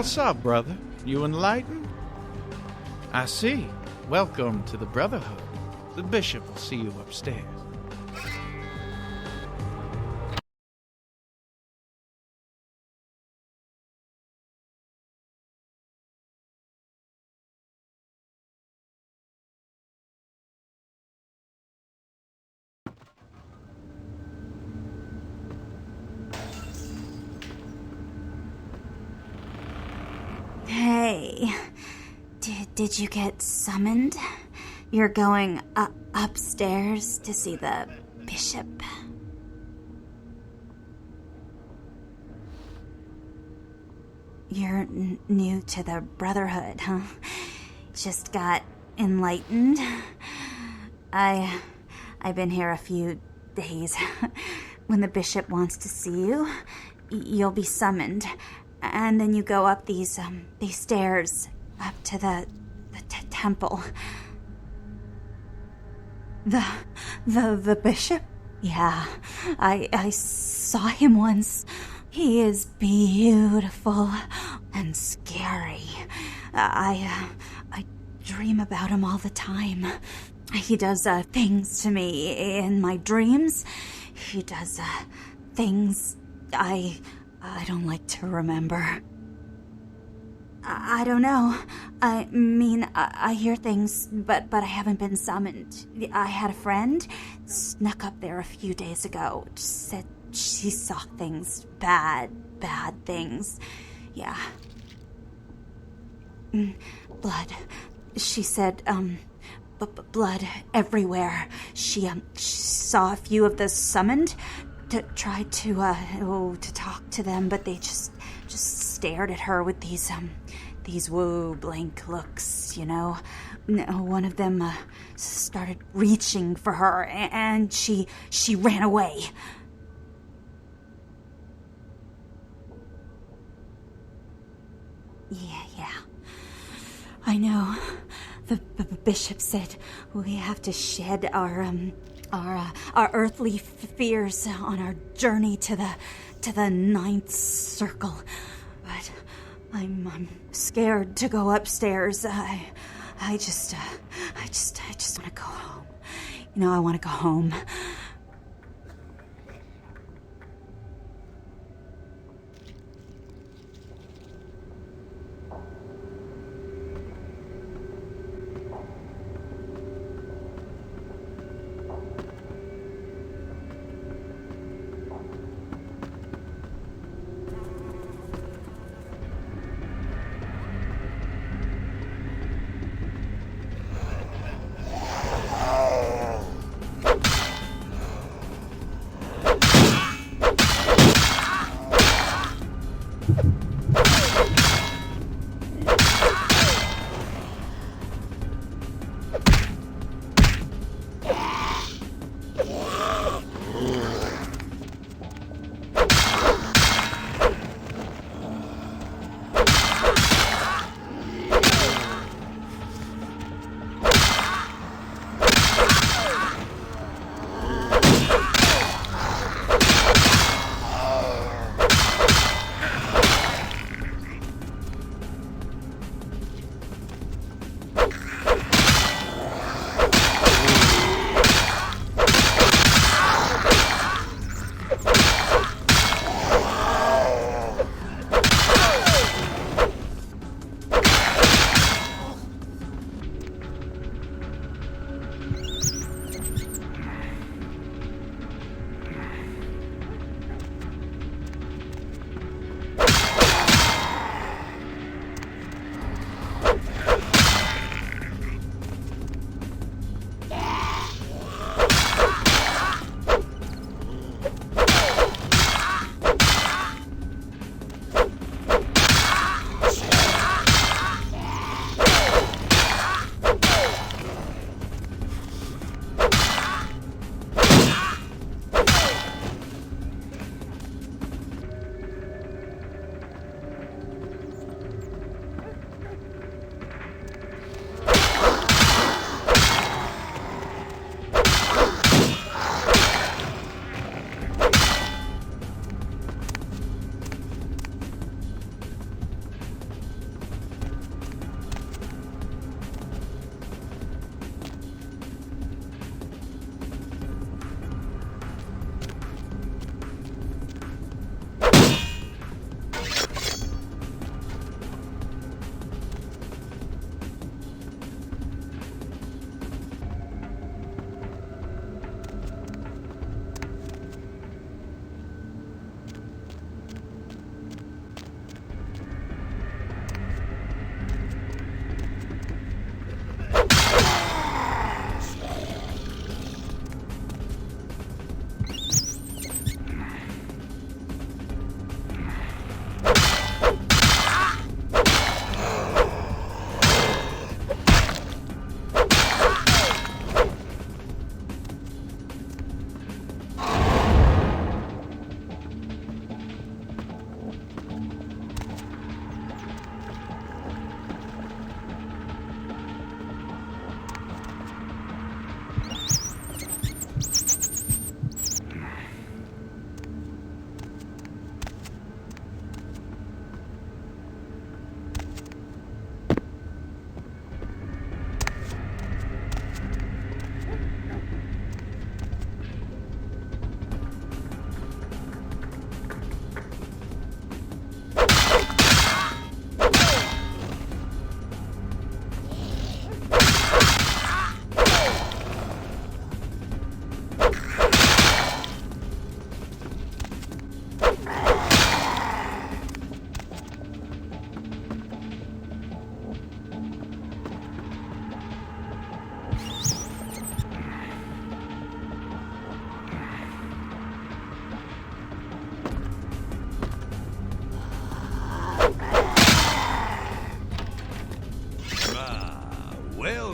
What's up, brother? You enlightened? I see. Welcome to the Brotherhood. The bishop will see you upstairs. Hey, did you get summoned? You're going upstairs to see the bishop. You're new to the Brotherhood, huh? Just got enlightened. I've been here a few days. When the bishop wants to see you, you'll be summoned. And then you go up these stairs up to the temple. The bishop? Yeah, I saw him once. He is beautiful and scary. I dream about him all the time. He does things to me in my dreams. He does things I don't like to remember. I don't know. I mean, I hear things, but I haven't been summoned. I had a friend snuck up there a few days ago. Said she saw things, bad things. Yeah. Blood. She said, blood everywhere. She saw a few of the summoned. Tried to talk to them, but they just stared at her with these blank looks, you know. One of them started reaching for her, and she ran away. Yeah. I know. The bishop said we have to shed our earthly fears on our journey to the ninth circle, but I'm scared to go upstairs. I just want to go home. You know, I want to go home.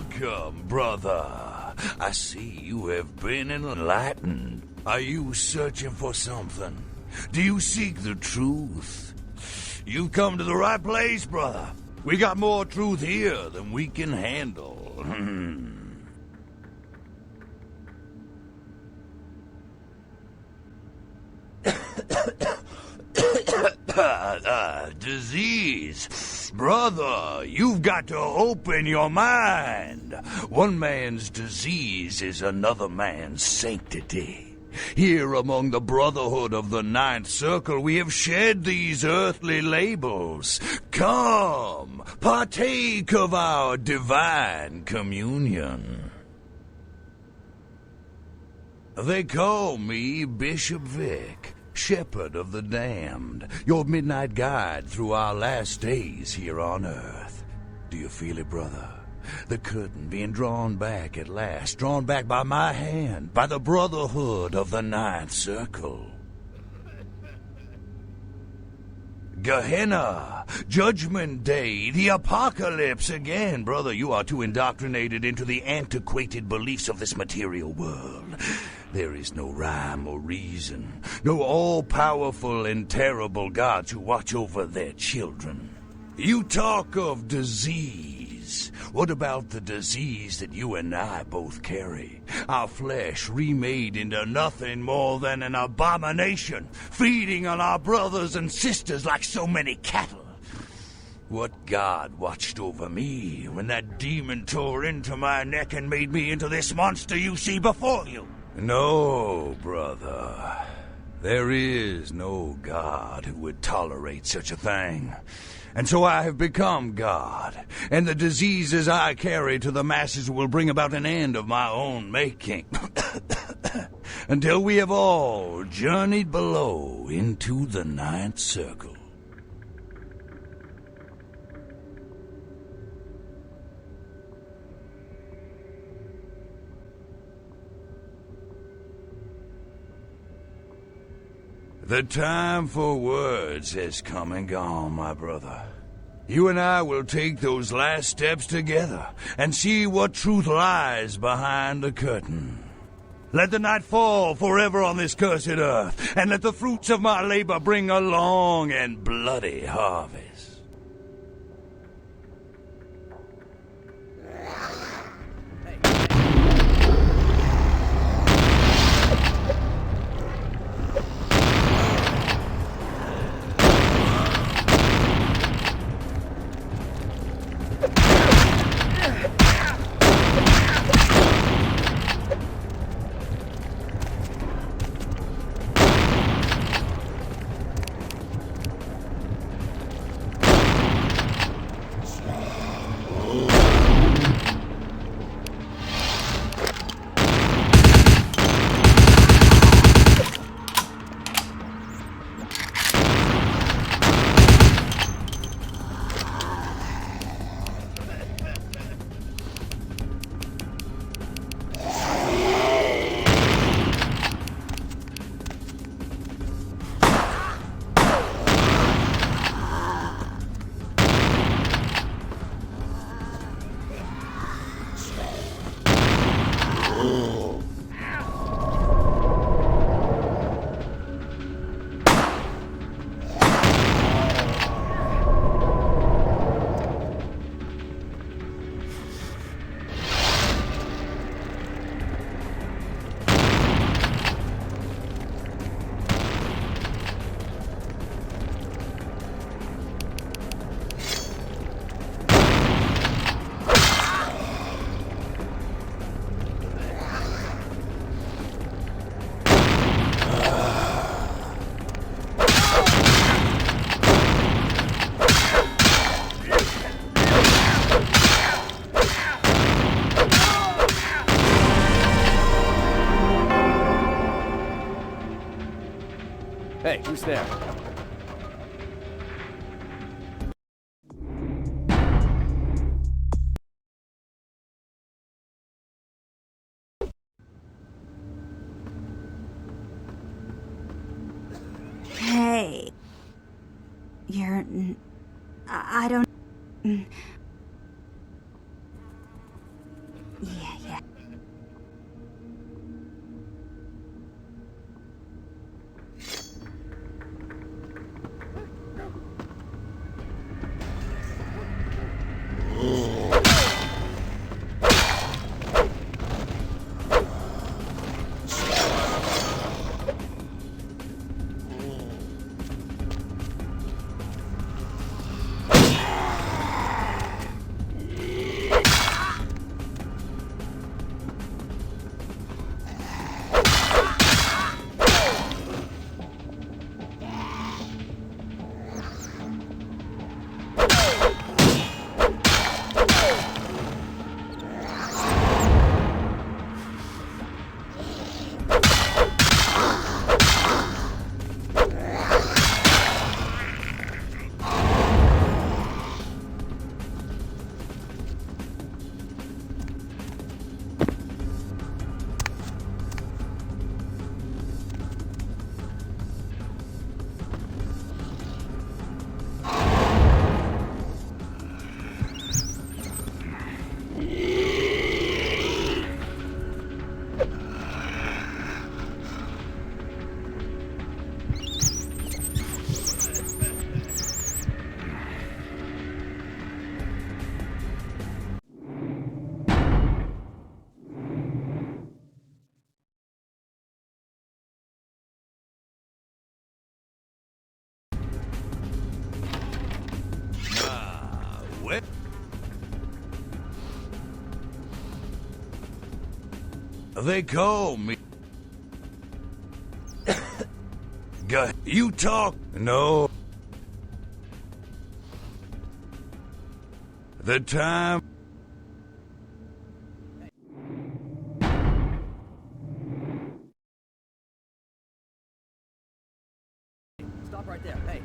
Welcome, brother. I see you have been enlightened. Are you searching for something? Do you seek the truth? You've come to the right place, brother. We got more truth here than we can handle. Disease. Brother, you've got to open your mind. One man's disease is another man's sanctity. Here among the brotherhood of the Ninth Circle, we have shed these earthly labels. Come, partake of our divine communion. They call me Bishop Vic, Shepherd of the Damned, your midnight guide through our last days here on Earth. Do you feel it, brother? The curtain being drawn back at last, drawn back by my hand, by the Brotherhood of the Ninth Circle. Gehenna, Judgment Day, the Apocalypse again. Brother, you are too indoctrinated into the antiquated beliefs of this material world. There is no rhyme or reason, no all-powerful and terrible God to watch over their children. You talk of disease. What about the disease that you and I both carry? Our flesh remade into nothing more than an abomination, feeding on our brothers and sisters like so many cattle. What God watched over me when that demon tore into my neck and made me into this monster you see before you? No, brother. There is no God who would tolerate such a thing. And so I have become God, and the diseases I carry to the masses will bring about an end of my own making. Until we have all journeyed below into the Ninth Circle. The time for words has come and gone, my brother. You and I will take those last steps together and see what truth lies behind the curtain. Let the night fall forever on this cursed earth, and let the fruits of my labor bring a long and bloody harvest. Hey, who's there? Hey. I don't... yeah. Well, they call me. You talk. No. The time. Stop right there. Hey.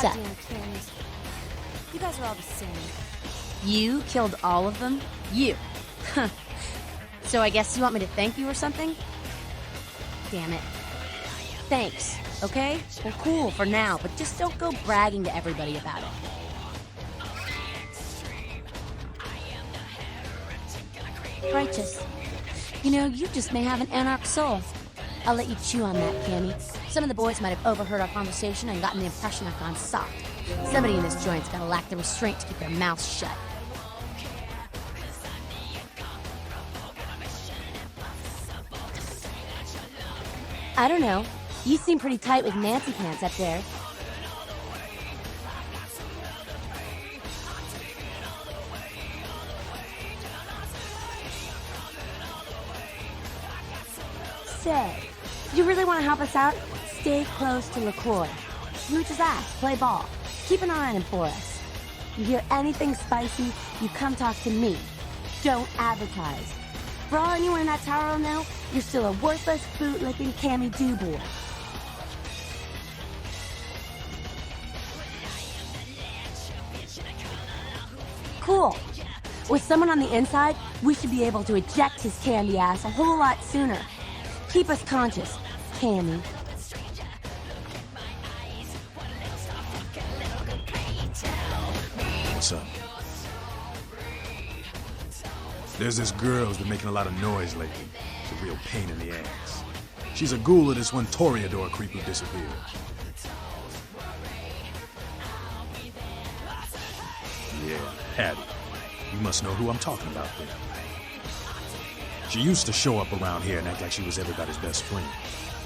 Sup? Goddamn Cammys. You guys are all the same. You killed all of them? You. So I guess you want me to thank you or something? Damn it. Thanks, okay? Well, cool for now, but just don't go bragging to everybody about it. Righteous. You know, you just may have an anarch soul. I'll let you chew on that, Cammy. Some of the boys might have overheard our conversation and gotten the impression I've gone soft. Somebody in this joint's gonna lack the restraint to keep their mouths shut. I don't know. You seem pretty tight with Nancy Pants up there. Say, you really want to help us out? Stay close to LaCroix. Smooch his ass, play ball. Keep an eye on him for us. You hear anything spicy, you come talk to me. Don't advertise. For all anyone in that tower will know, you're still a worthless, bootlicking Cammy Dooboy. Cool. With someone on the inside, we should be able to eject his candy ass a whole lot sooner. Keep us conscious, Cammy. What's up? There's this girl who's been making a lot of noise lately. It's a real pain in the ass. She's a ghoul of this one Toreador creep who disappeared. Yeah, Hattie. You must know who I'm talking about then. She used to show up around here and act like she was everybody's best friend.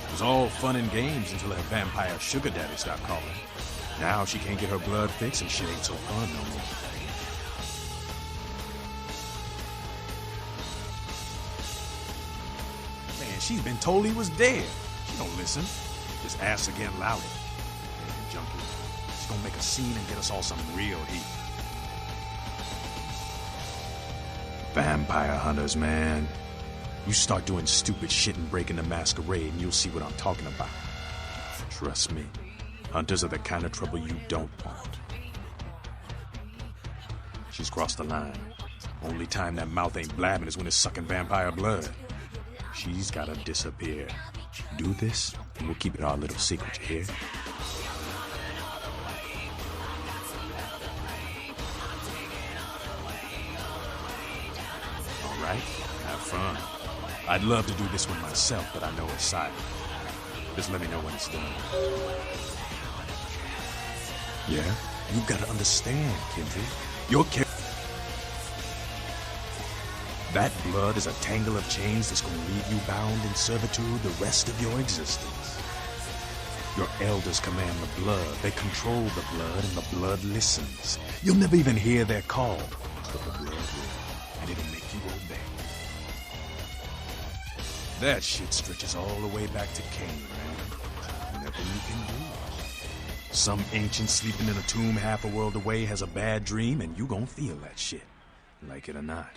It was all fun and games until her vampire sugar daddy stopped calling. Now she can't get her blood fixed and shit ain't so fun no more. Man, she's been told he was dead. She don't listen. Just asks again louder. Damn junkie. She's gonna make a scene and get us all some real heat. Vampire hunters, man. You start doing stupid shit and breaking the masquerade and you'll see what I'm talking about. Trust me. Hunters are the kind of trouble you don't want. She's crossed the line. Only time that mouth ain't blabbing is when it's sucking vampire blood. She's gotta disappear. Do this, and we'll keep it our little secret, you hear? All right, have fun. I'd love to do this one myself, but I know it's silent. Just let me know when it's done. Yeah? You've got to understand, Kendrick. Your that blood is a tangle of chains that's going to leave you bound in servitude the rest of your existence. Your elders command the blood. They control the blood, and the blood listens. You'll never even hear their call, but the blood will, and it'll make you obey. That shit stretches all the way back to Cain, man. Nothing you can do. Some ancient sleeping in a tomb half a world away has a bad dream, and you gon' feel that shit, like it or not.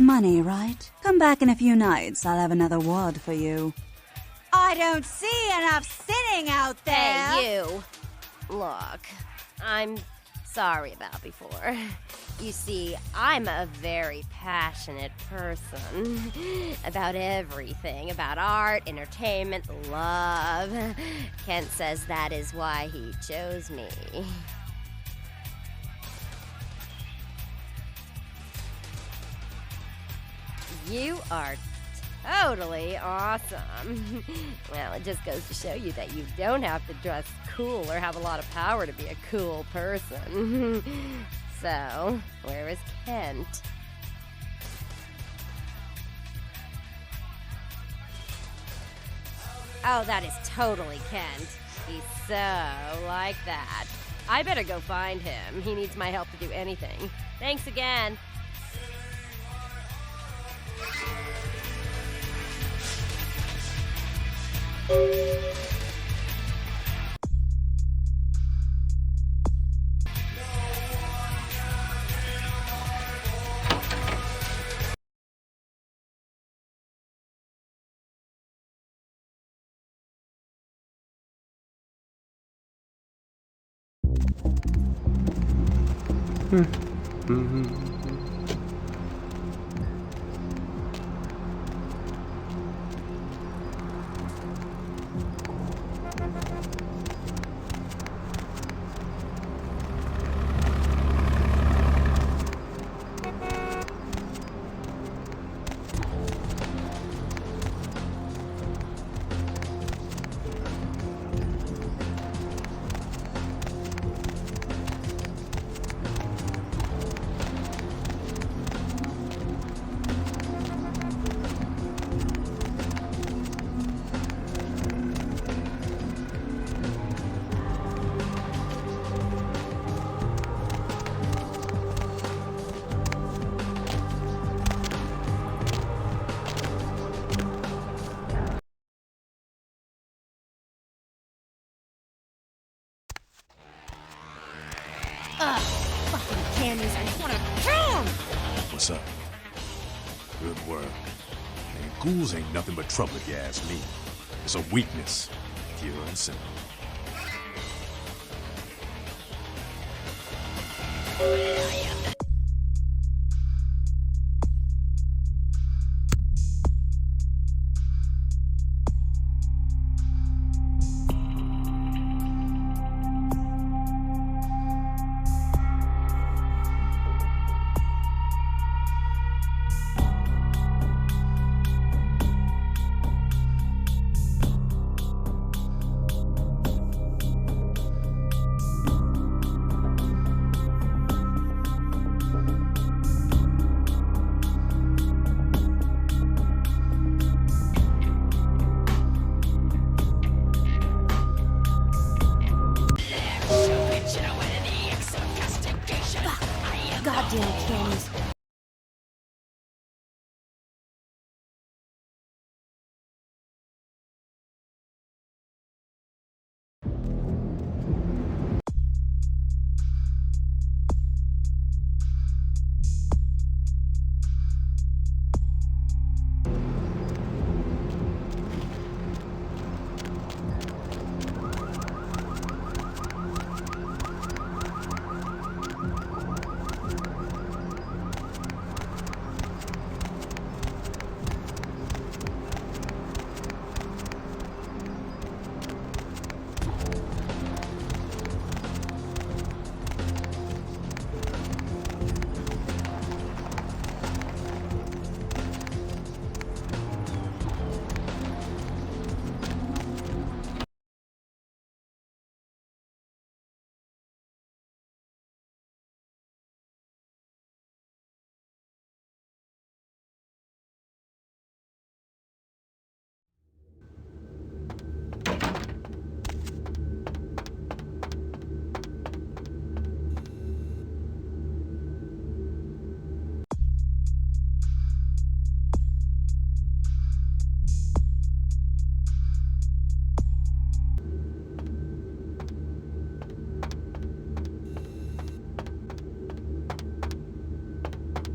money, right? Come back in a few nights. I'll have another ward for you. I don't see enough sinning out there. Hey, you. Look, I'm sorry about before. You see, I'm a very passionate person about everything, about art, entertainment, love. Kent says that is why he chose me. You are totally awesome. Well, it just goes to show you that you don't have to dress cool or have a lot of power to be a cool person. So, where is Kent? Oh, that is totally Kent. He's so like that. I better go find him. He needs my help to do anything. Thanks again. Candies, I just want to kill him! What's up? Good work. And ghouls ain't nothing but trouble if you ask me. It's a weakness, pure and simple.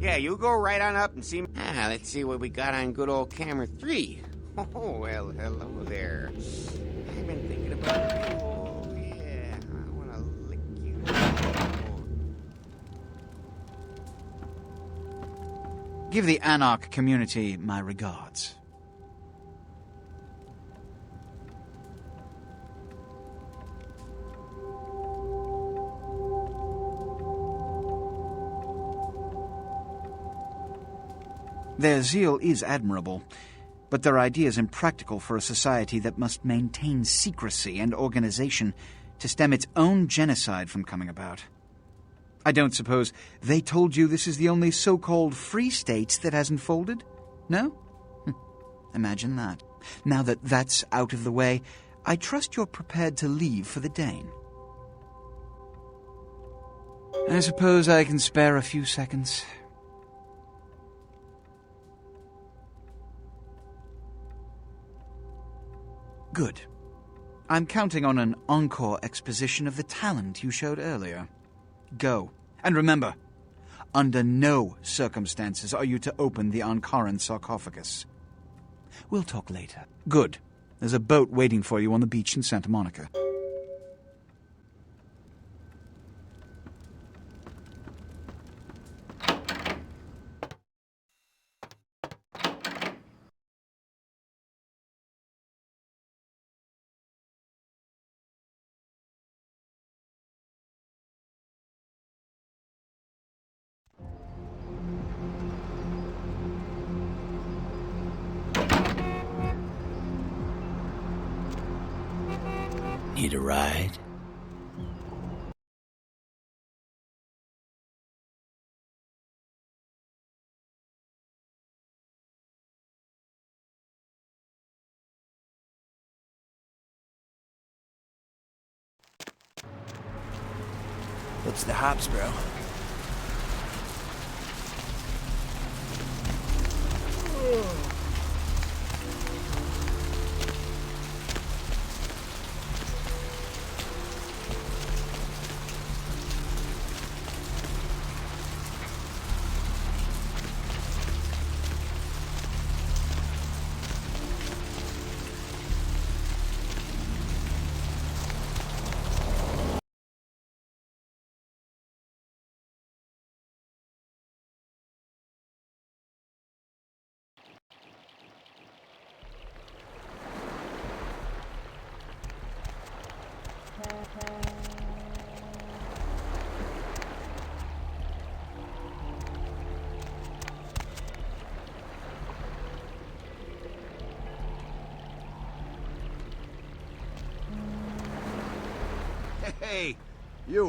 Yeah, you go right on up and see... Ah, let's see what we got on good old camera 3. Oh, well, hello there. I've been thinking about you. Oh, yeah, I want to lick you. Give the Anarch community my regards. Their zeal is admirable, but their ideas impractical for a society that must maintain secrecy and organization to stem its own genocide from coming about. I don't suppose they told you this is the only so-called free state that hasn't folded? No? Imagine that. Now that that's out of the way, I trust you're prepared to leave for the Dane. I suppose I can spare a few seconds. Good. I'm counting on an encore exposition of the talent you showed earlier. Go. And remember, under no circumstances are you to open the Ankaran sarcophagus. We'll talk later. Good. There's a boat waiting for you on the beach in Santa Monica. Need a ride? What's the hops, bro?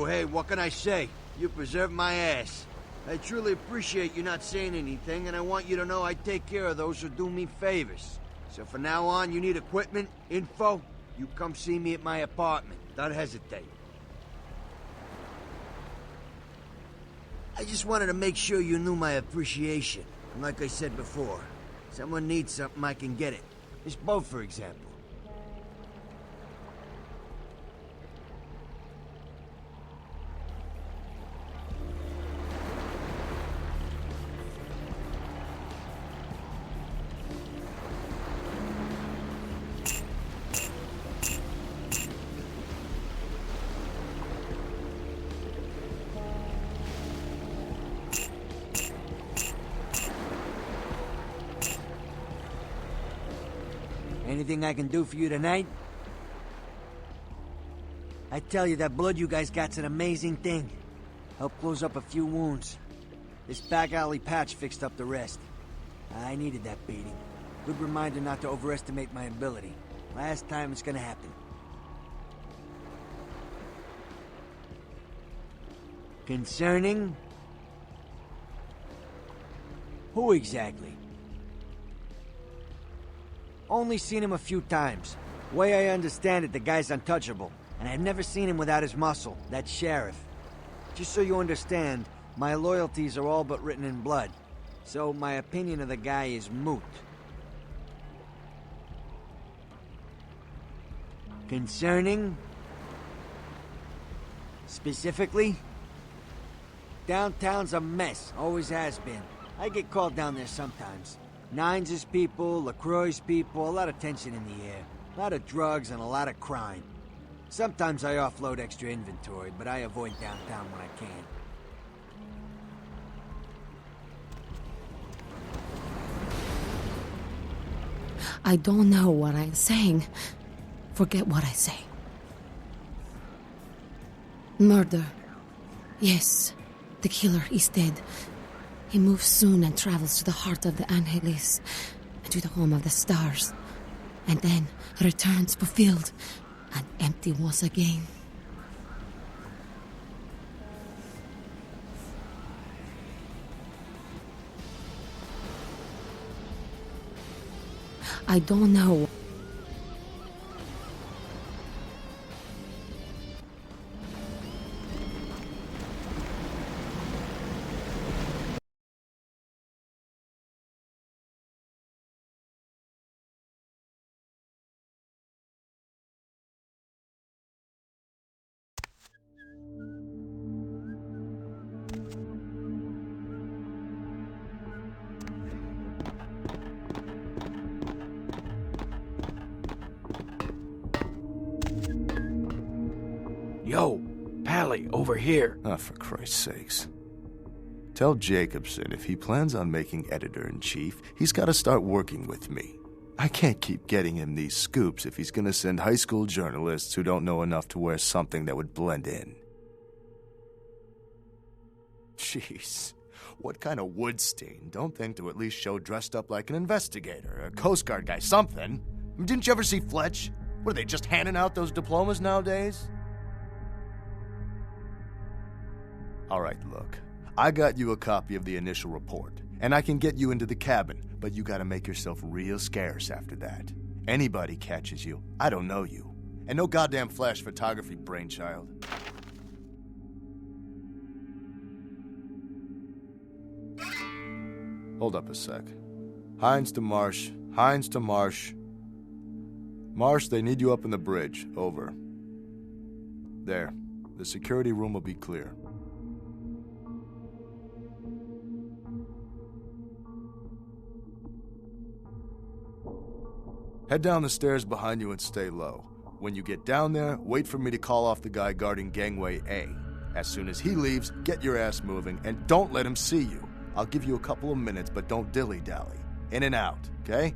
Hey, what can I say? You preserved my ass. I truly appreciate you not saying anything, and I want you to know I take care of those who do me favors. So from now on, you need equipment, info, you come see me at my apartment. Don't hesitate. I just wanted to make sure you knew my appreciation. And like I said before, someone needs something, I can get it. This boat, for example. Anything I can do for you tonight? I tell you, that blood you guys got's an amazing thing. Helped close up a few wounds. This back alley patch fixed up the rest. I needed that beating. Good reminder not to overestimate my ability. Last time it's gonna happen. Concerning? Who exactly? Only seen him a few times. Way I understand it, the guy's untouchable. And I've never seen him without his muscle, that sheriff. Just so you understand, my loyalties are all but written in blood. So my opinion of the guy is moot. Concerning? Specifically? Downtown's a mess. Always has been. I get called down there sometimes. Nines' people, LaCroix's people, a lot of tension in the air. A lot of drugs and a lot of crime. Sometimes I offload extra inventory, but I avoid downtown when I can. I don't know what I'm saying. Forget what I say. Murder. Yes, the killer is dead. He moves soon and travels to the heart of the Angeles, and to the home of the stars, and then returns fulfilled and empty once again. I don't know. Yo, Pally, over here. Ah, for Christ's sakes. Tell Jacobson if he plans on making editor-in-chief, he's got to start working with me. I can't keep getting him these scoops if he's going to send high school journalists who don't know enough to wear something that would blend in. Jeez, what kind of Woodstein don't think to at least show dressed up like an investigator, a Coast Guard guy, something? Didn't you ever see Fletch? What, are they just handing out those diplomas nowadays? All right, look. I got you a copy of the initial report, and I can get you into the cabin, but you gotta make yourself real scarce after that. Anybody catches you, I don't know you. And no goddamn flash photography, brainchild. Hold up a sec. Hines to Marsh. Hines to Marsh. Marsh, they need you up in the bridge. Over. There. The security room will be clear. Head down the stairs behind you and stay low. When you get down there, wait for me to call off the guy guarding gangway A. As soon as he leaves, get your ass moving and don't let him see you. I'll give you a couple of minutes, but don't dilly-dally. In and out, okay?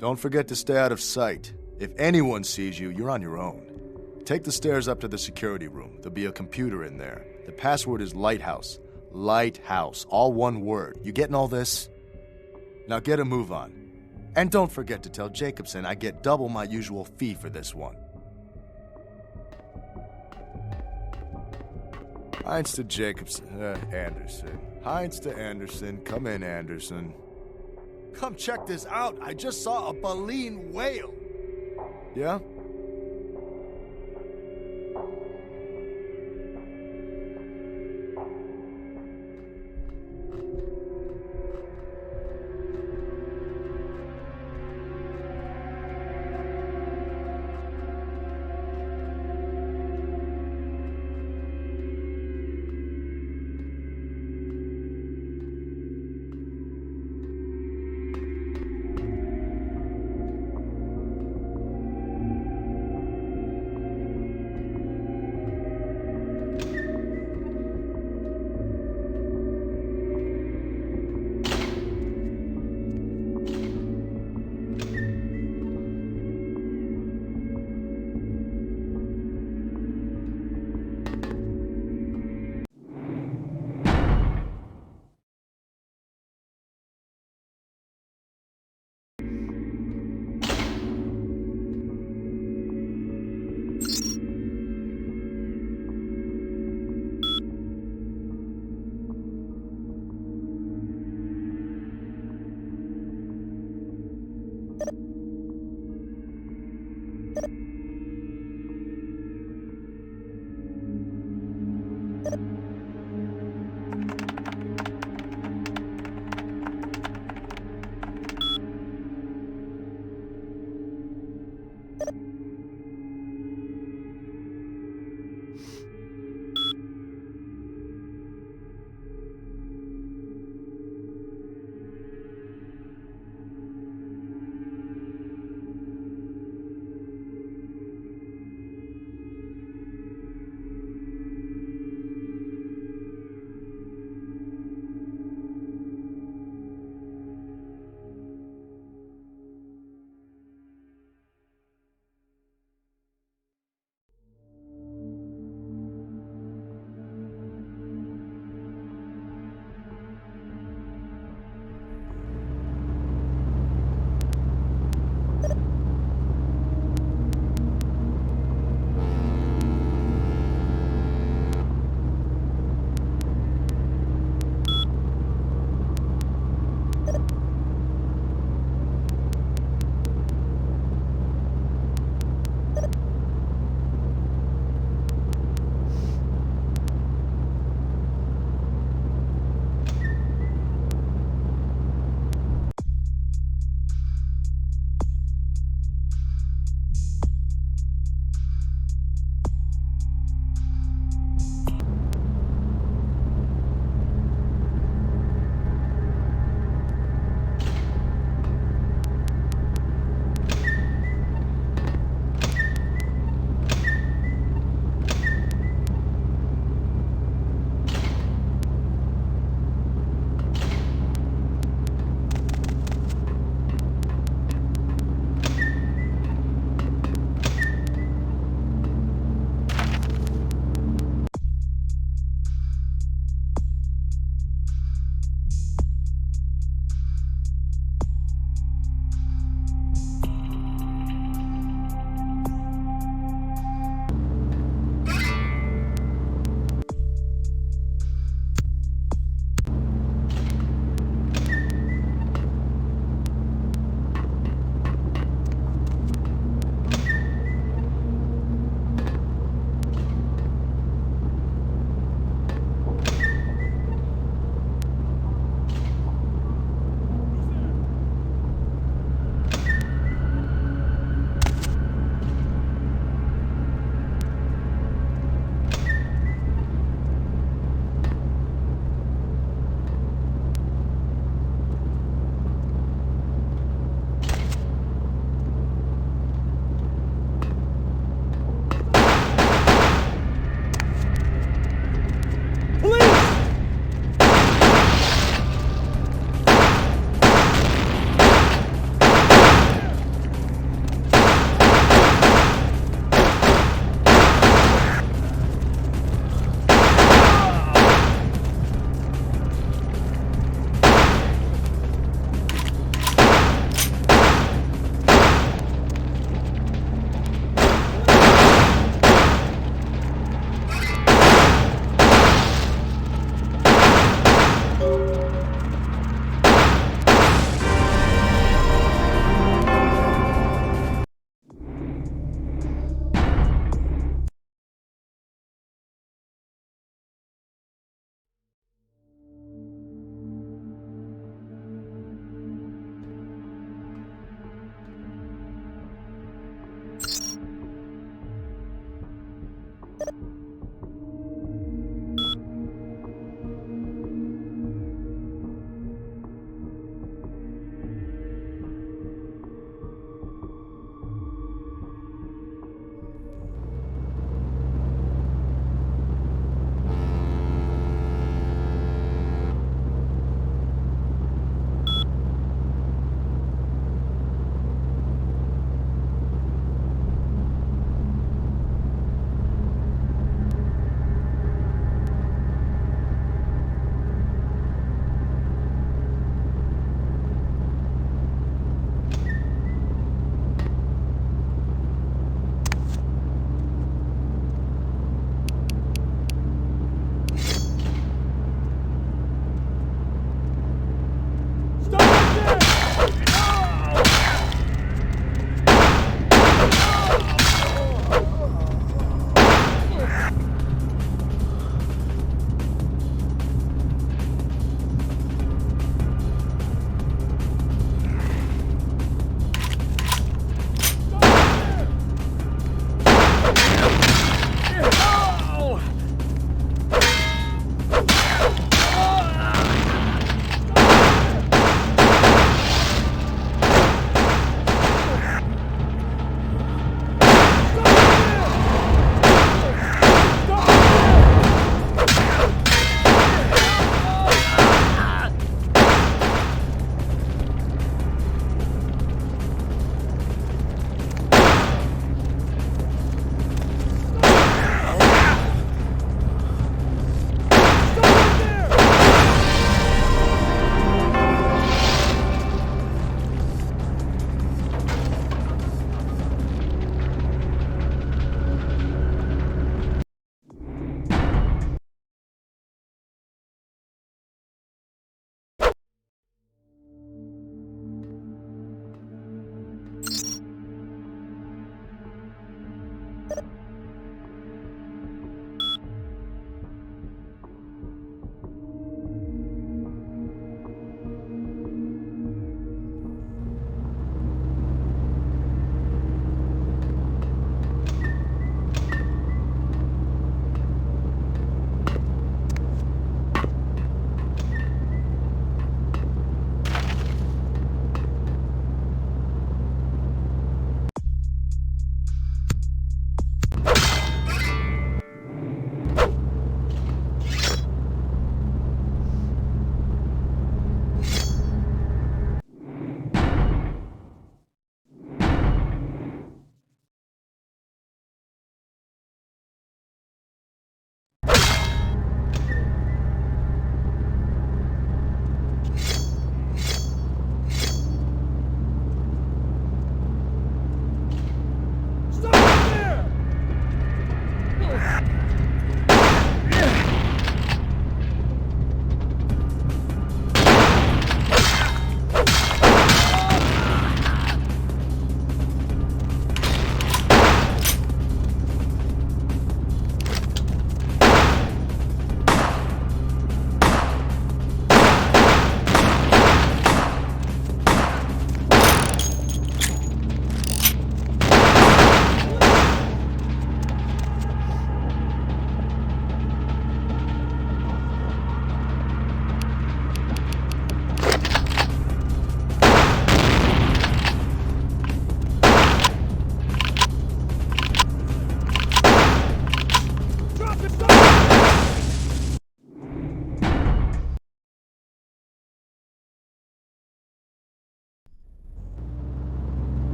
Don't forget to stay out of sight. If anyone sees you, you're on your own. Take the stairs up to the security room. There'll be a computer in there. The password is Lighthouse. Lighthouse. All one word. You getting all this? Now get a move on. And don't forget to tell Jacobson I get double my usual fee for this one. Hines to Jacobson. Anderson. Hines to Anderson. Come in, Anderson. Come check this out. I just saw a baleen whale. Yeah?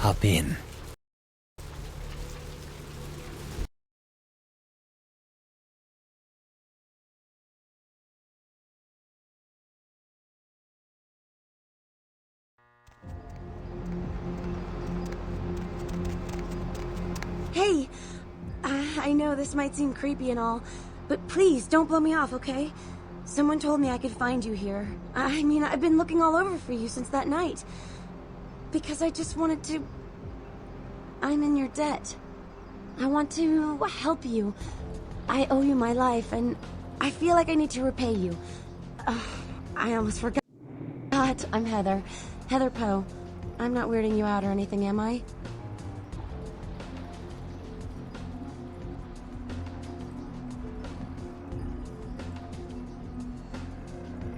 hop in. Hey, I know this might seem creepy and all, but please don't blow me off, okay? Someone told me I could find you here. I mean, I've been looking all over for you since that night. Because I just wanted to... I'm in your debt. I want to help you. I owe you my life, and I feel like I need to repay you. I almost forgot. I'm Heather. Heather Poe. I'm not weirding you out or anything, am I?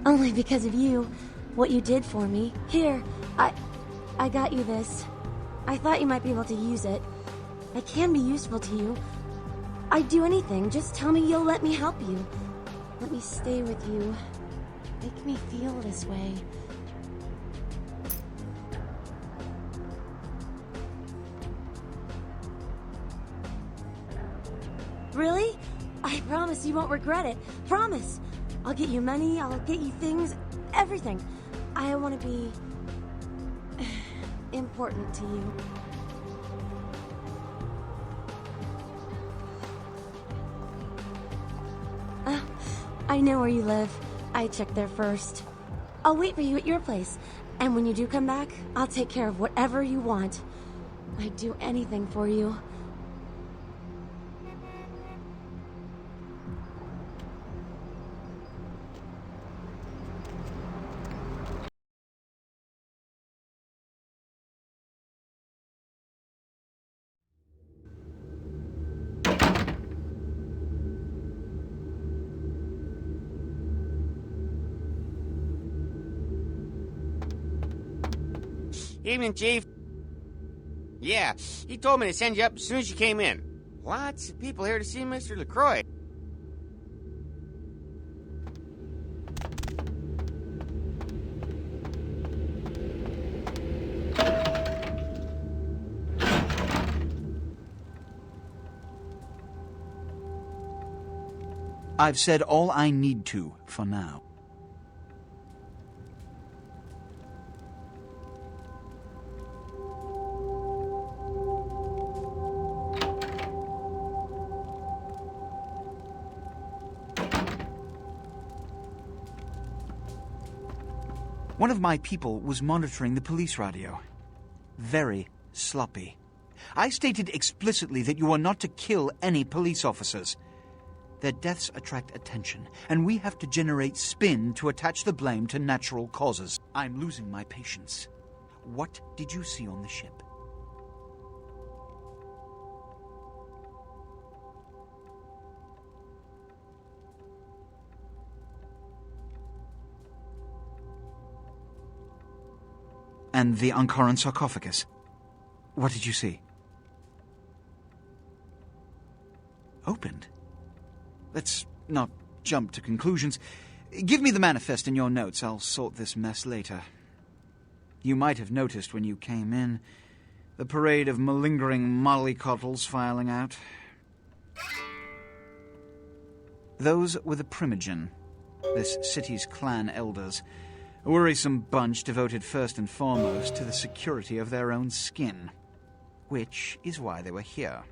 Only because of you. What you did for me. Here, I got you this. I thought you might be able to use it. I can be useful to you. I'd do anything. Just tell me you'll let me help you. Let me stay with you. Make me feel this way. Really? I promise you won't regret it. Promise! I'll get you money, I'll get you things, everything. I want to be... important to you. I know where you live. I checked there first. I'll wait for you at your place. And when you do come back, I'll take care of whatever you want. I'd do anything for you. Evening, Chief. Yeah, he told me to send you up as soon as you came in. Lots of people here to see Mr. LaCroix. I've said all I need to for now. One of my people was monitoring the police radio. Very sloppy. I stated explicitly that you are not to kill any police officers. Their deaths attract attention, and we have to generate spin to attach the blame to natural causes. I'm losing my patience. What did you see on the ship? And the Ankaran sarcophagus. What did you see? Opened? Let's not jump to conclusions. Give me the manifest in your notes. I'll sort this mess later. You might have noticed when you came in the parade of malingering mollycoddles filing out. Those were the Primogen, this city's clan elders. A worrisome bunch devoted first and foremost to the security of their own skin. Which is why they were here.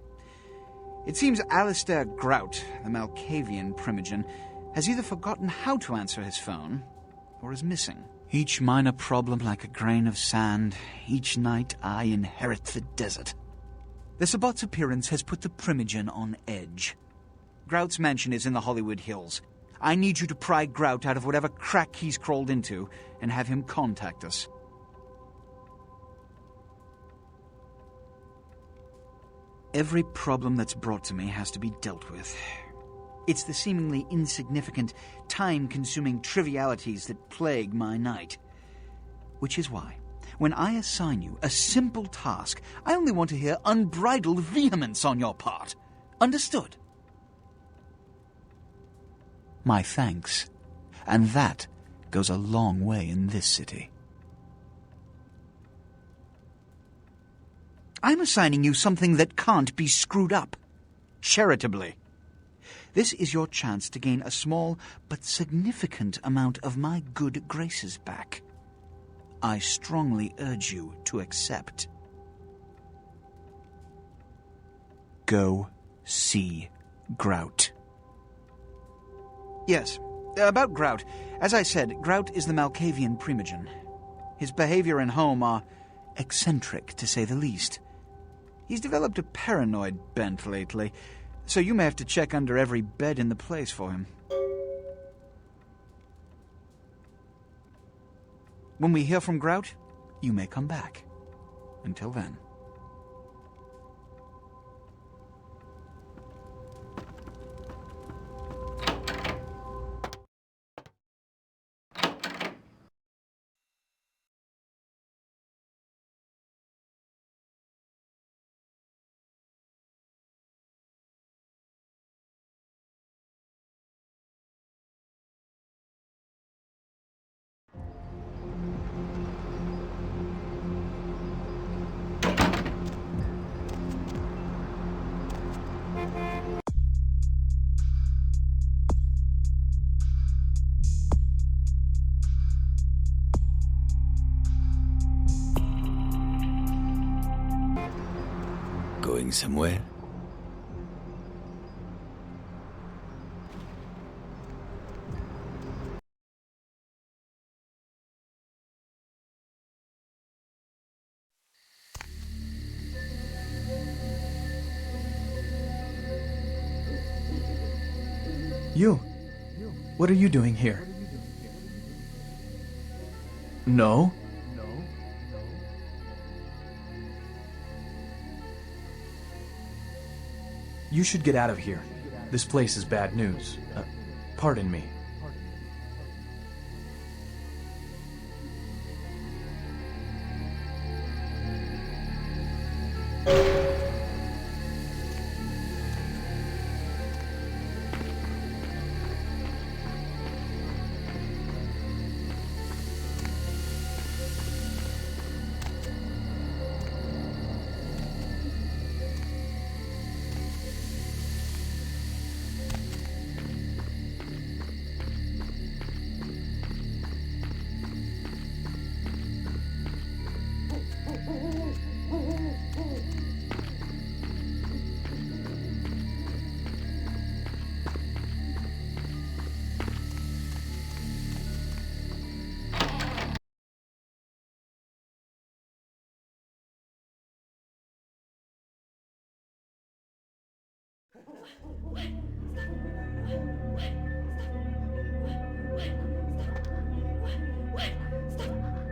It seems Alistair Grout, the Malkavian Primogen, has either forgotten how to answer his phone, or is missing. Each minor problem like a grain of sand. Each night I inherit the desert. The Sabbat's appearance has put the Primogen on edge. Grout's mansion is in the Hollywood Hills. I need you to pry Grout out of whatever crack he's crawled into and have him contact us. Every problem that's brought to me has to be dealt with. It's the seemingly insignificant, time-consuming trivialities that plague my night. Which is why, when I assign you a simple task, I only want to hear unbridled vehemence on your part. Understood? My thanks. And that goes a long way in this city. I'm assigning you something that can't be screwed up. Charitably. This is your chance to gain a small but significant amount of my good graces back. I strongly urge you to accept. Go see Grout. Yes, about Grout. As I said, Grout is the Malkavian primogen. His behavior and home are eccentric, to say the least. He's developed a paranoid bent lately, so you may have to check under every bed in the place for him. When we hear from Grout, you may come back. Until then. Going somewhere? You? What are you doing here? No? You should get out of here. This place is bad news. Pardon me.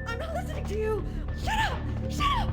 I'm not listening to you! Shut up! Shut up!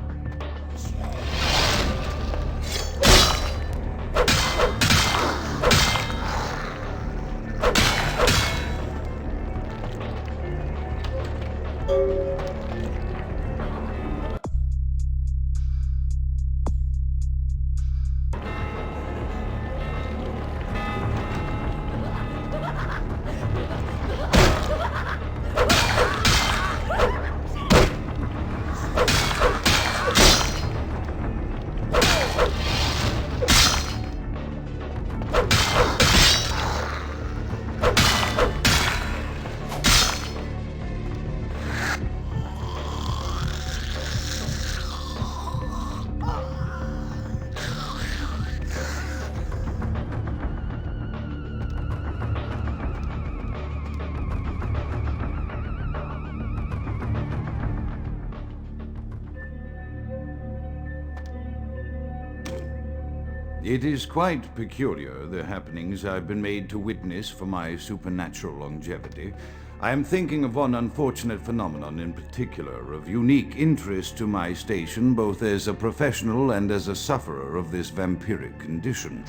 It is quite peculiar, the happenings I've been made to witness for my supernatural longevity. I am thinking of one unfortunate phenomenon in particular, of unique interest to my station, both as a professional and as a sufferer of this vampiric condition.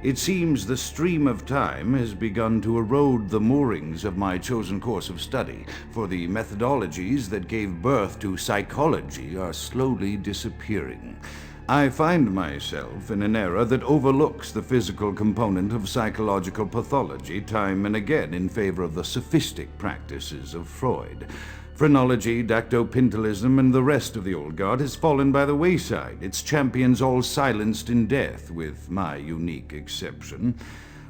It seems the stream of time has begun to erode the moorings of my chosen course of study, for the methodologies that gave birth to psychology are slowly disappearing. I find myself in an era that overlooks the physical component of psychological pathology time and again in favor of the sophistic practices of Freud. Phrenology, dactopintilism, and the rest of the old guard has fallen by the wayside, its champions all silenced in death, with my unique exception.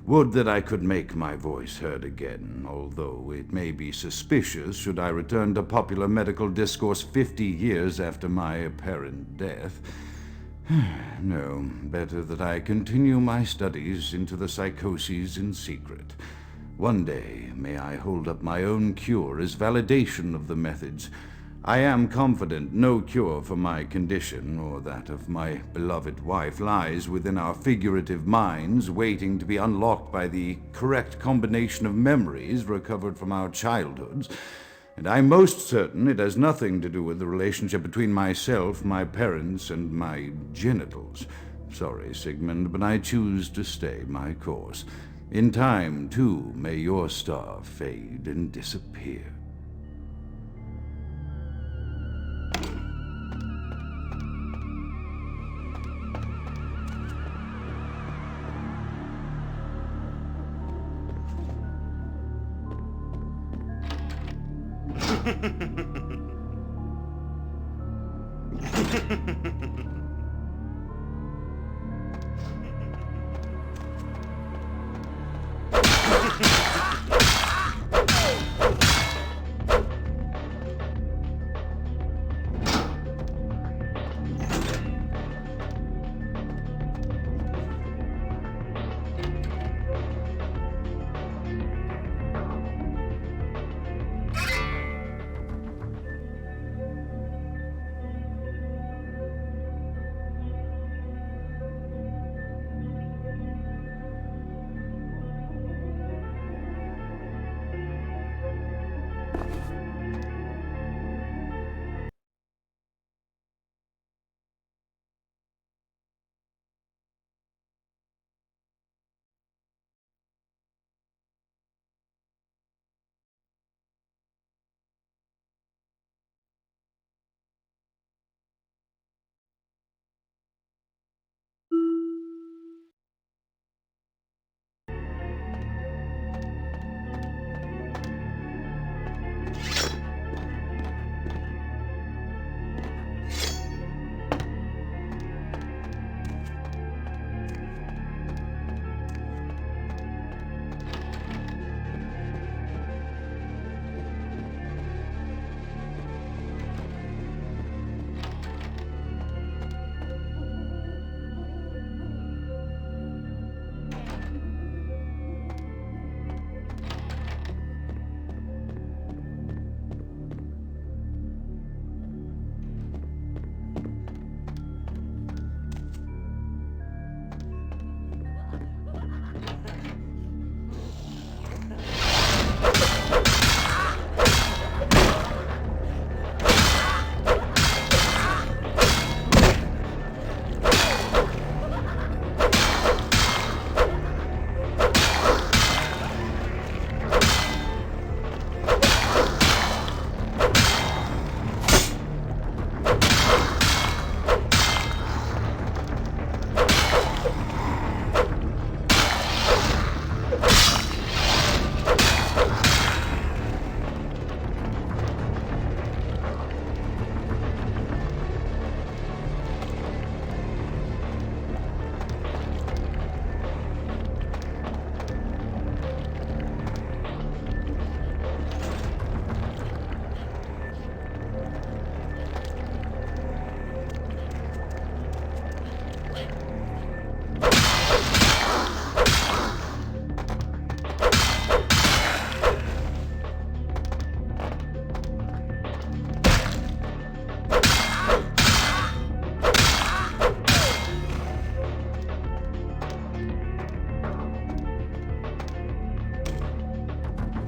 Would that I could make my voice heard again, although it may be suspicious should I return to popular medical discourse 50 years after my apparent death. No, better that I continue my studies into the psychoses in secret. One day, may I hold up my own cure as validation of the methods. I am confident no cure for my condition, or that of my beloved wife, lies within our figurative minds, waiting to be unlocked by the correct combination of memories recovered from our childhoods. And I'm most certain it has nothing to do with the relationship between myself, my parents, and my genitals. Sorry, Sigmund, but I choose to stay my course. In time, too, may your star fade and disappear.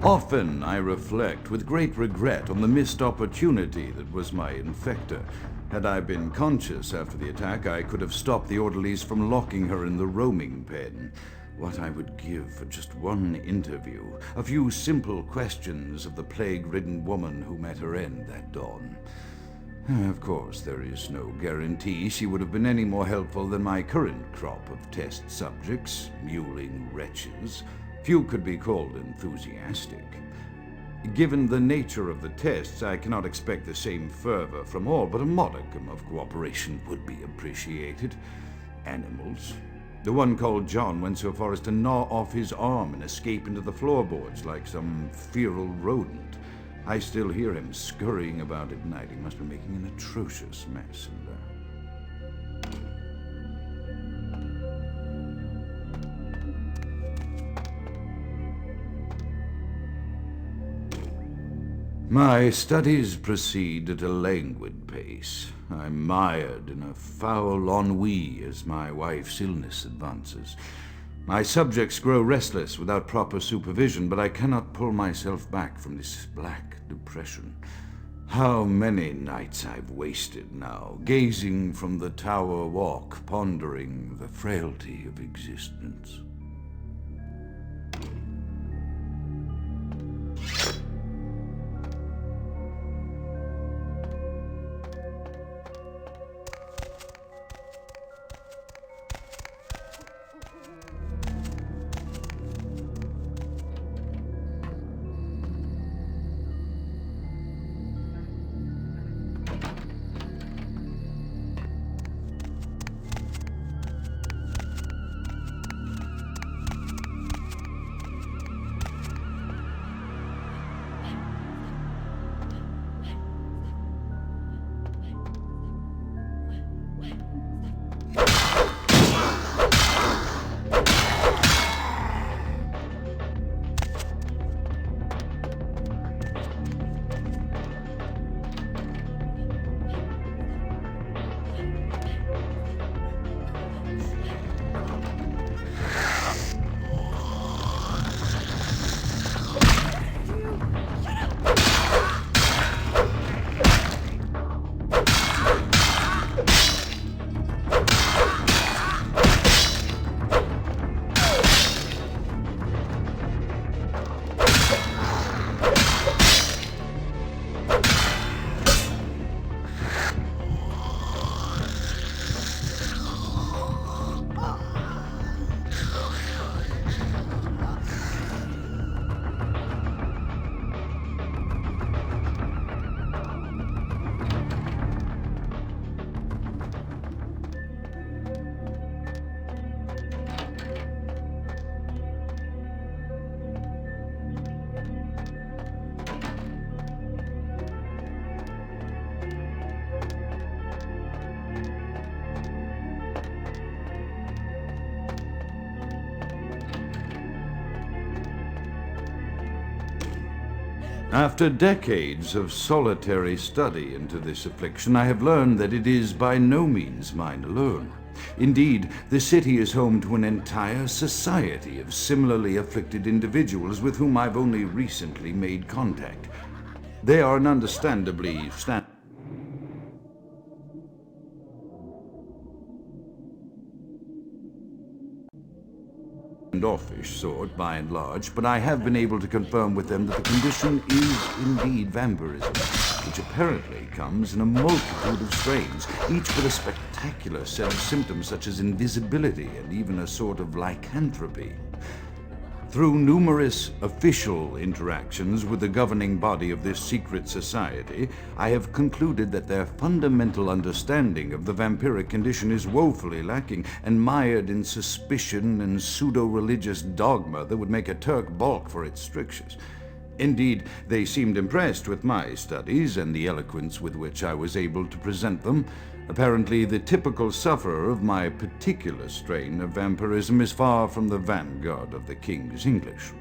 Often I reflect with great regret on the missed opportunity that was my infector. Had I been conscious after the attack, I could have stopped the orderlies from locking her in the roaming pen. What I would give for just one interview, a few simple questions of the plague-ridden woman who met her end that dawn. Of course, there is no guarantee she would have been any more helpful than my current crop of test subjects, mewling wretches. Few could be called enthusiastic. Given the nature of the tests, I cannot expect the same fervor from all, but a modicum of cooperation would be appreciated. Animals. The one called John went so far as to gnaw off his arm and escape into the floorboards like some feral rodent. I still hear him scurrying about at night. He must be making an atrocious mess in there. My studies proceed at a languid pace. I'm mired in a foul ennui as my wife's illness advances. My subjects grow restless without proper supervision, but I cannot pull myself back from this black depression. How many nights I've wasted now, gazing from the tower walk, pondering the frailty of existence. After decades of solitary study into this affliction, I have learned that it is by no means mine alone. Indeed, the city is home to an entire society of similarly afflicted individuals with whom I've only recently made contact. They are an understandably offish sort, by and large, but I have been able to confirm with them that the condition is indeed vampirism, which apparently comes in a multitude of strains, each with a spectacular set of symptoms such as invisibility and even a sort of lycanthropy. Through numerous official interactions with the governing body of this secret society, I have concluded that their fundamental understanding of the vampiric condition is woefully lacking and mired in suspicion and pseudo-religious dogma that would make a Turk balk for its strictures. Indeed, they seemed impressed with my studies and the eloquence with which I was able to present them. Apparently, the typical sufferer of my particular strain of vampirism is far from the vanguard of the King's English.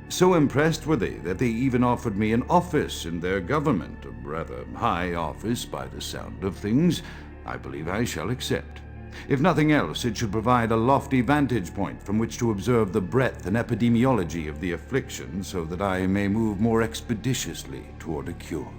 So impressed were they that they even offered me an office in their government, a rather high office by the sound of things. I believe I shall accept. If nothing else, it should provide a lofty vantage point from which to observe the breadth and epidemiology of the affliction, so that I may move more expeditiously toward a cure.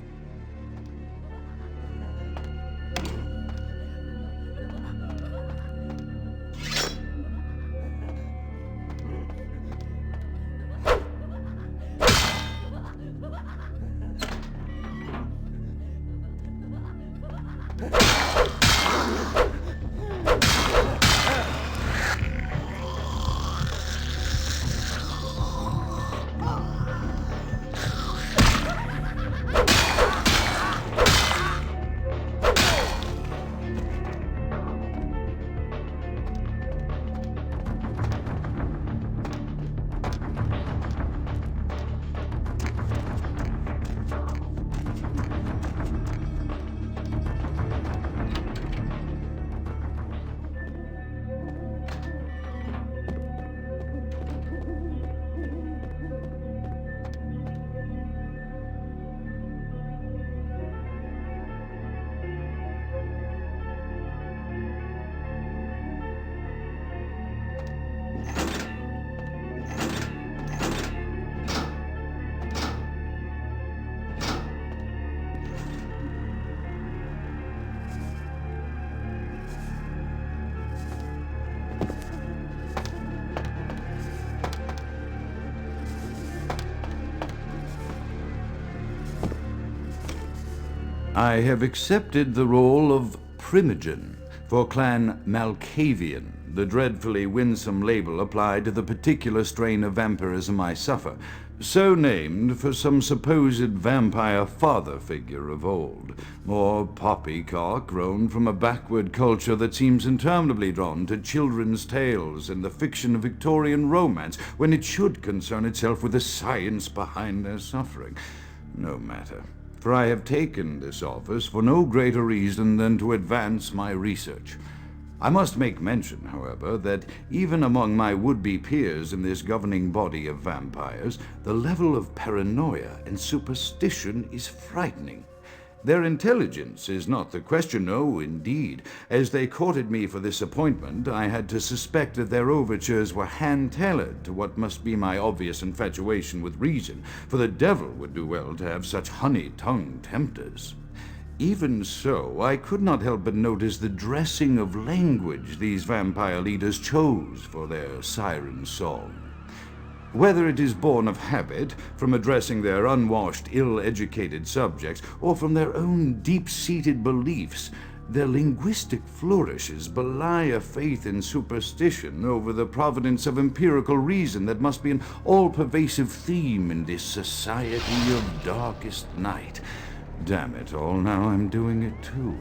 I have accepted the role of Primogen for Clan Malkavian, the dreadfully winsome label applied to the particular strain of vampirism I suffer, so named for some supposed vampire father figure of old, or poppycock grown from a backward culture that seems interminably drawn to children's tales and the fiction of Victorian romance, when it should concern itself with the science behind their suffering. No matter. For I have taken this office for no greater reason than to advance my research. I must make mention, however, that even among my would-be peers in this governing body of vampires, the level of paranoia and superstition is frightening. Their intelligence is not the question, no, indeed. As they courted me for this appointment, I had to suspect that their overtures were hand-tailored to what must be my obvious infatuation with reason, for the devil would do well to have such honey-tongued tempters. Even so, I could not help but notice the dressing of language these vampire leaders chose for their siren song. Whether it is born of habit, from addressing their unwashed, ill-educated subjects, or from their own deep-seated beliefs, their linguistic flourishes belie a faith in superstition over the providence of empirical reason that must be an all-pervasive theme in this society of darkest night. Damn it all, now I'm doing it too.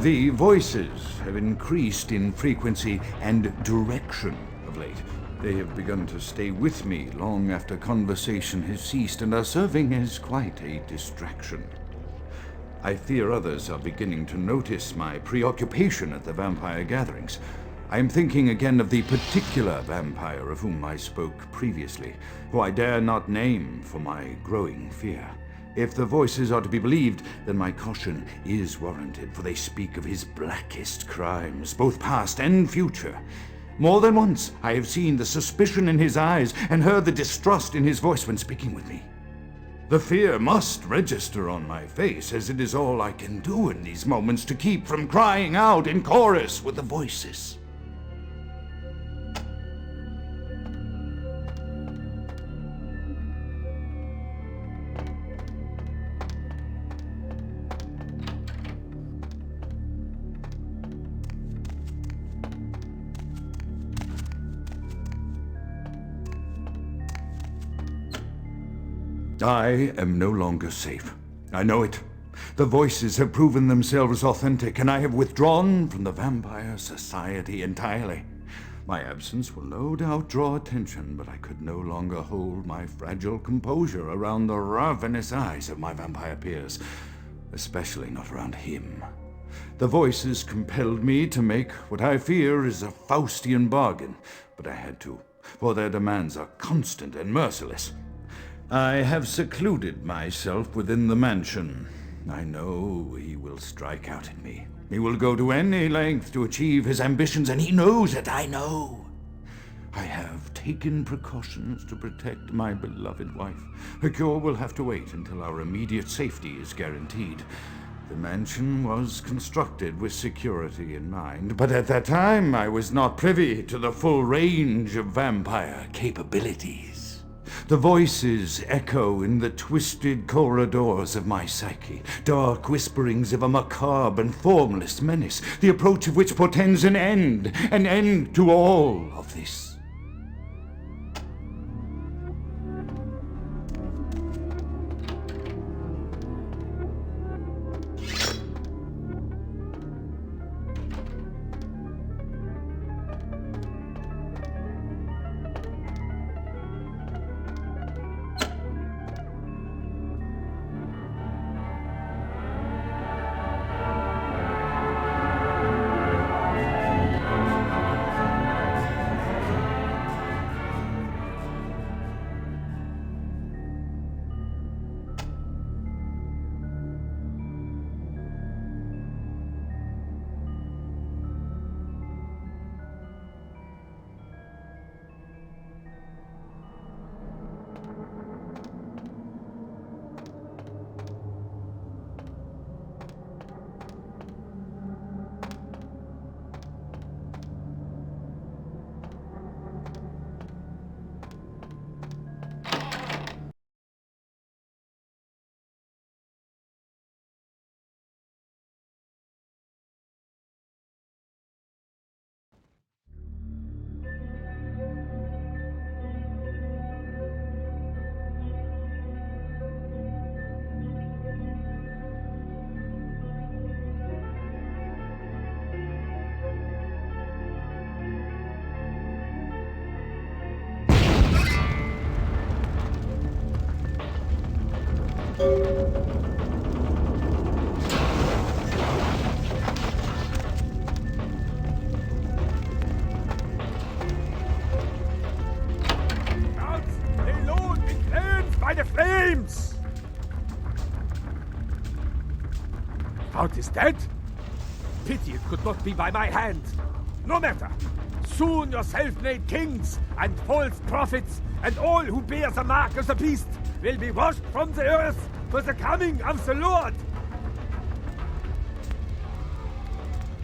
The voices have increased in frequency and direction of late. They have begun to stay with me long after conversation has ceased and are serving as quite a distraction. I fear others are beginning to notice my preoccupation at the vampire gatherings. I am thinking again of the particular vampire of whom I spoke previously, who I dare not name for my growing fear. If the voices are to be believed, then my caution is warranted, for they speak of his blackest crimes, both past and future, More than once I have seen the suspicion in his eyes and heard the distrust in his voice when speaking with me. The fear must register on my face, as it is all I can do in these moments to keep from crying out in chorus with the voices. I am no longer safe. I know it. The voices have proven themselves authentic, and I have withdrawn from the Vampire Society entirely. My absence will no doubt draw attention, but I could no longer hold my fragile composure around the ravenous eyes of my vampire peers, especially not around him. The voices compelled me to make what I fear is a Faustian bargain, but I had to, for their demands are constant and merciless. I have secluded myself within the mansion. I know he will strike out at me. He will go to any length to achieve his ambitions, and he knows it, I know. I have taken precautions to protect my beloved wife. Her cure will have to wait until our immediate safety is guaranteed. The mansion was constructed with security in mind, but at that time I was not privy to the full range of vampire capabilities. The voices echo in the twisted corridors of my psyche, dark whisperings of a macabre and formless menace, the approach of which portends an end to all of this. Count is dead? Pity it could not be by my hand. No matter. Soon your self-made kings and false prophets and all who bear the mark of the beast will be washed from the earth for the coming of the Lord.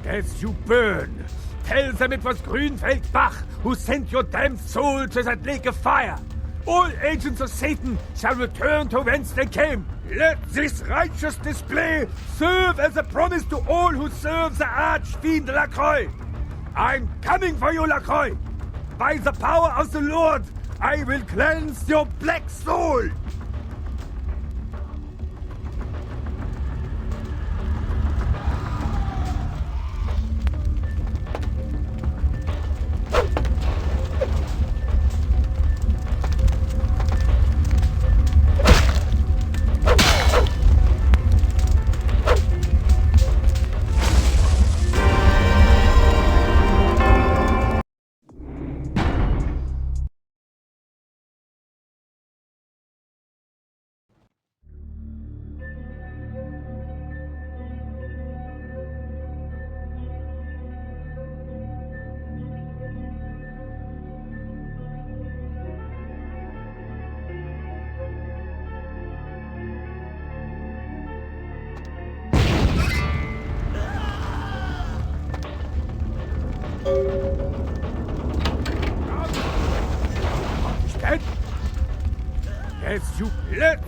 As you burn, tell them it was Grünfeld Bach who sent your damned soul to that lake of fire. All agents of Satan shall return to whence they came. Let this righteous display serve as a promise to all who serve the archfiend Lacroix. I'm coming for you, Lacroix. By the power of the Lord, I will cleanse your black soul. As you let